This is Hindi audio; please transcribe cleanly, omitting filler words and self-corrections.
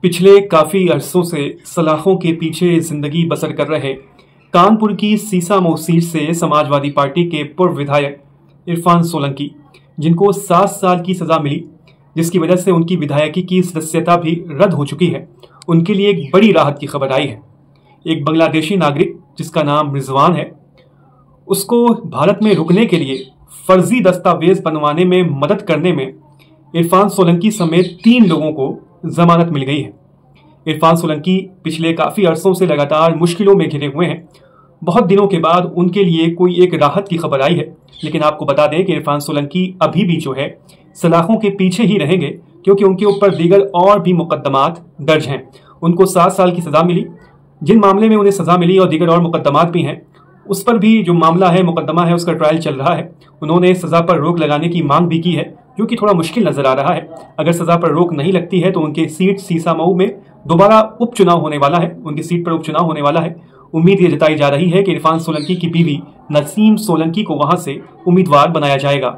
पिछले काफी अरसों से सलाखों के पीछे जिंदगी बसर कर रहे कानपुर की सीसामऊ सीट से समाजवादी पार्टी के पूर्व विधायक इरफान सोलंकी, जिनको 7 साल की सजा मिली, जिसकी वजह से उनकी विधायकी की सदस्यता भी रद्द हो चुकी है, उनके लिए एक बड़ी राहत की खबर आई है। एक बांग्लादेशी नागरिक जिसका नाम रिजवान है, उसको भारत में रुकने के लिए फर्जी दस्तावेज बनवाने में मदद करने में इरफान सोलंकी समेत 3 लोगों को जमानत मिल गई है। इरफान सोलंकी पिछले काफी अरसों से लगातार मुश्किलों में घिरे हुए हैं। बहुत दिनों के बाद उनके लिए कोई एक राहत की खबर आई है। लेकिन आपको बता दें कि इरफान सोलंकी अभी भी जो है सलाखों के पीछे ही रहेंगे, क्योंकि उनके ऊपर दीगर और भी मुकदमात दर्ज हैं। उनको 7 साल की सजा मिली। जिन मामले में उन्हें सजा मिली और दीगर और मुकदमात भी हैं, उस पर भी जो मामला है, मुकदमा है, उसका ट्रायल चल रहा है। उन्होंने सजा पर रोक लगाने की मांग भी की है, जो कि थोड़ा मुश्किल नजर आ रहा है। अगर सजा पर रोक नहीं लगती है तो उनके सीट सीसामऊ में दोबारा उपचुनाव होने वाला है, उनकी सीट पर उपचुनाव होने वाला है। उम्मीद ये जताई जा रही है कि इरफान सोलंकी की बीवी नसीम सोलंकी को वहां से उम्मीदवार बनाया जाएगा।